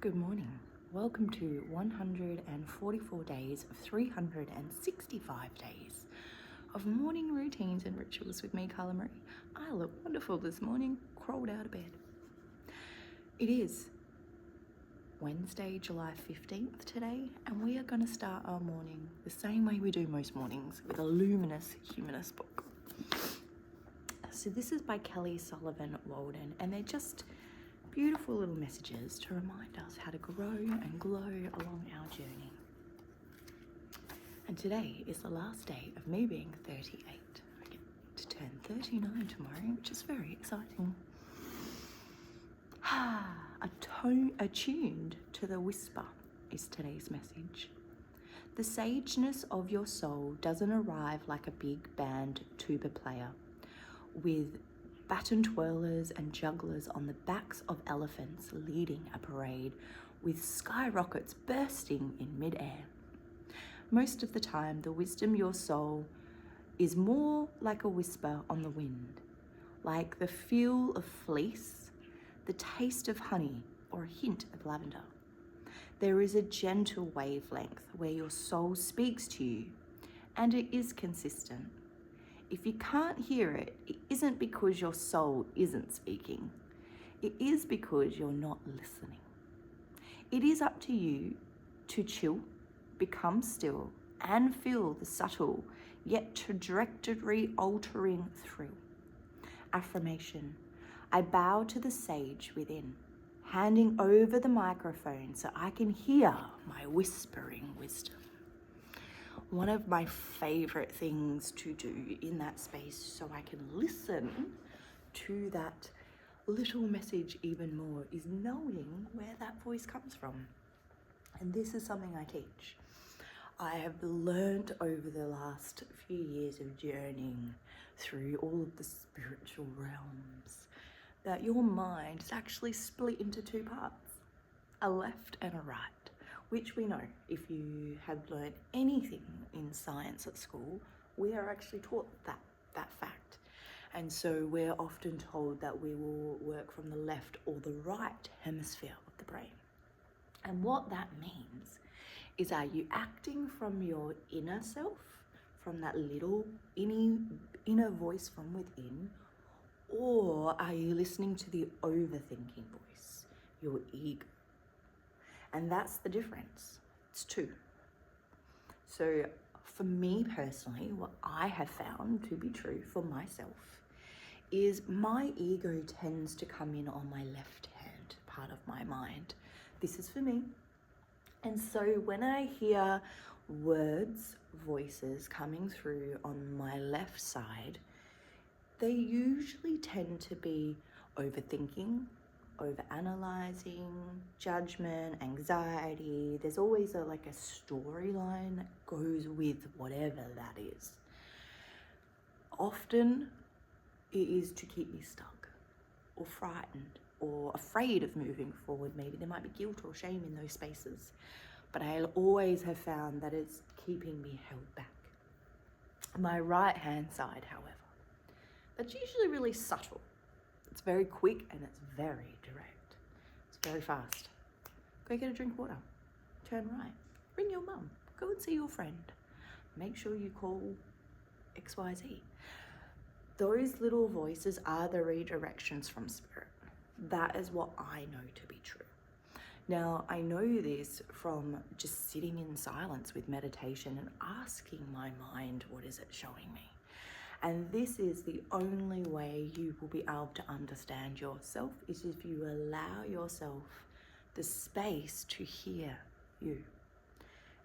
Good morning. Welcome to 144 days of 365 days of morning routines and rituals with me, Carla Marie. I look wonderful this morning, crawled out of bed. It is Wednesday, July 15th today, and we are going to start our morning the same way we do most mornings, with a luminous humanist book. So this is by Kelly Sullivan Walden, and they're just beautiful little messages to remind us how to grow and glow along our journey. And today is the last day of me being 38. I get to turn 39 tomorrow, which is very exciting. Attuned to the whisper is today's message. The sageness of your soul doesn't arrive like a big band tuba player with baton twirlers and jugglers on the backs of elephants leading a parade with skyrockets bursting in midair. Most of the time, the wisdom your soul is more like a whisper on the wind, like the feel of fleece, the taste of honey, or a hint of lavender. There is a gentle wavelength where your soul speaks to you, and it is consistent. If you can't hear it, it isn't because your soul isn't speaking. It is because you're not listening. It is up to you to chill, become still, and feel the subtle yet trajectory altering thrill. Affirmation. I bow to the sage within, handing over the microphone so I can hear my whispering wisdom. One of my favorite things to do in that space so I can listen to that little message even more is knowing where that voice comes from. And this is something I teach. I have learned over the last few years of journeying through all of the spiritual realms that your mind is actually split into two parts, a left and a right. Which we know, if you have learned anything in science at school, we are actually taught that fact. And so we're often told that we will work from the left or the right hemisphere of the brain. And what that means is, are you acting from your inner self, from that little inner voice from within, or are you listening to the overthinking voice, your ego? And that's the difference. It's two. So for me personally, what I have found to be true for myself is my ego tends to come in on my left hand part of my mind. This is for me. And so when I hear words, voices coming through on my left side, they usually tend to be overthinking, overanalyzing, judgment, anxiety. There's always a storyline that goes with whatever that is. Often it is to keep me stuck or frightened or afraid of moving forward. Maybe there might be guilt or shame in those spaces, but I always have found that it's keeping me held back. My right hand side, however, that's usually really subtle. It's very quick and it's very direct. It's very fast. Go get a drink of water. Turn right. Ring your mum. Go and see your friend. Make sure you call XYZ. Those little voices are the redirections from spirit. That is what I know to be true. Now, I know this from just sitting in silence with meditation and asking my mind, what is it showing me? And this is the only way you will be able to understand yourself, is if you allow yourself the space to hear you.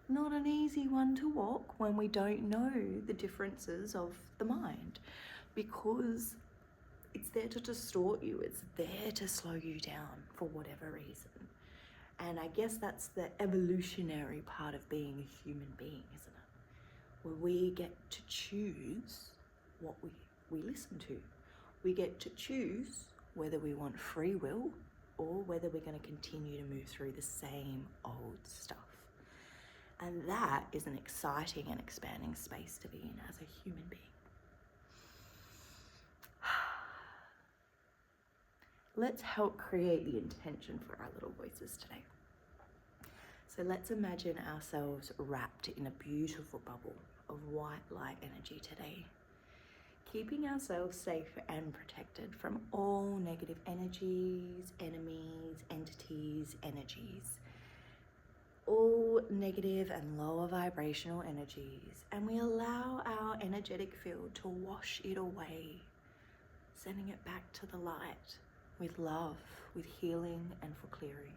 Not an easy one to walk when we don't know the differences of the mind, because it's there to distort you. It's there to slow you down for whatever reason. And I guess that's the evolutionary part of being a human being, isn't it? Where we get to choose what we listen to. We get to choose whether we want free will or whether we're going to continue to move through the same old stuff. And that is an exciting and expanding space to be in as a human being. Let's help create the intention for our little voices today. So let's imagine ourselves wrapped in a beautiful bubble of white light energy today, keeping ourselves safe and protected from all negative energies, enemies, entities, energies, all negative and lower vibrational energies, and we allow our energetic field to wash it away, sending it back to the light with love, with healing, and for clearing.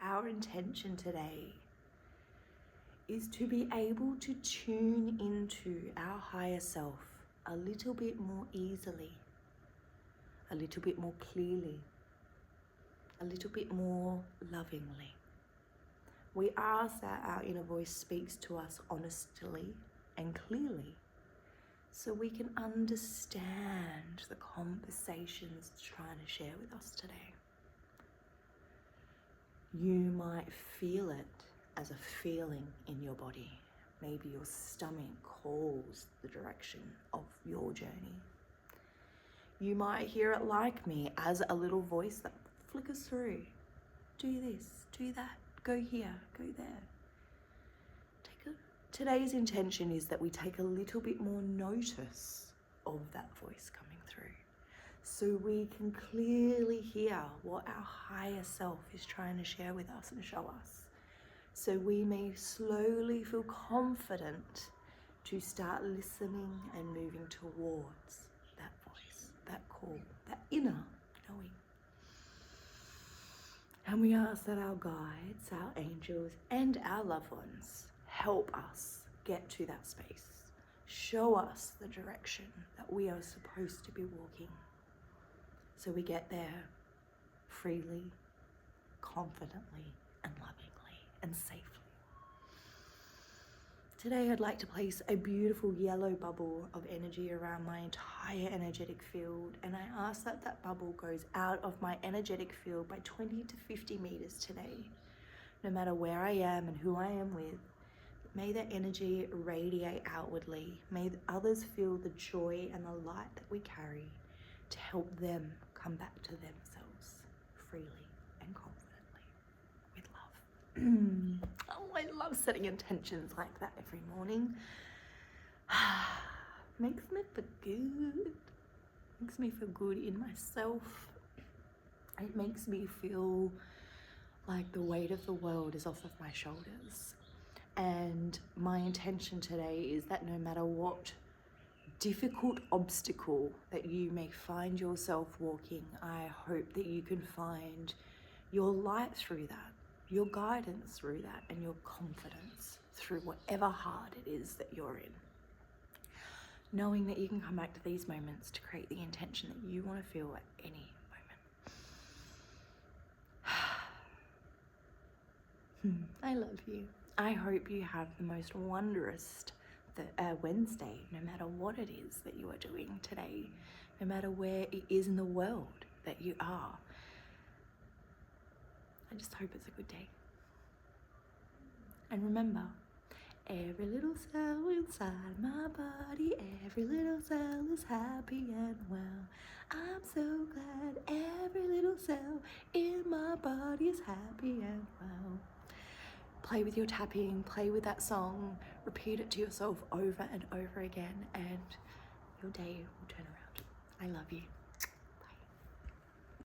Our intention today is to be able to tune into our higher self a little bit more easily, a little bit more clearly, a little bit more lovingly. We ask that our inner voice speaks to us honestly and clearly, so we can understand the conversations it's trying to share with us today. You might feel it as a feeling in your body. Maybe your stomach calls the direction of your journey. You might hear it like me as a little voice that flickers through. Do this, do that, go here, go there. Today's intention is that we take a little bit more notice of that voice coming through, so we can clearly hear what our higher self is trying to share with us and show us, so we may slowly feel confident to start listening and moving towards that voice, that call, that inner knowing. And we ask that our guides, our angels, and our loved ones help us get to that space. Show us the direction that we are supposed to be walking, so we get there freely, confidently, and lovingly, and safely. Today I'd like to place a beautiful yellow bubble of energy around my entire energetic field, and I ask that that bubble goes out of my energetic field by 20 to 50 meters today. No matter where I am and who I am with, may that energy radiate outwardly. May others feel the joy and the light that we carry to help them come back to themselves freely and confidently with love. Oh, I love setting intentions like that every morning. Makes me feel good. Makes me feel good in myself. It makes me feel like the weight of the world is off of my shoulders. And my intention today is that no matter what difficult obstacle that you may find yourself walking, I hope that you can find your light through that, your guidance through that, and your confidence through whatever hard it is that you're in. Knowing that you can come back to these moments to create the intention that you want to feel at any moment. I love you. I hope you have the most wondrous Wednesday, no matter what it is that you are doing today, no matter where it is in the world that you are. I just hope it's a good day. And remember, every little cell inside my body, every little cell is happy and well. I'm so glad every little cell in my body is happy and well. Play with your tapping, play with that song, repeat it to yourself over and over again, and your day will turn around. I love you.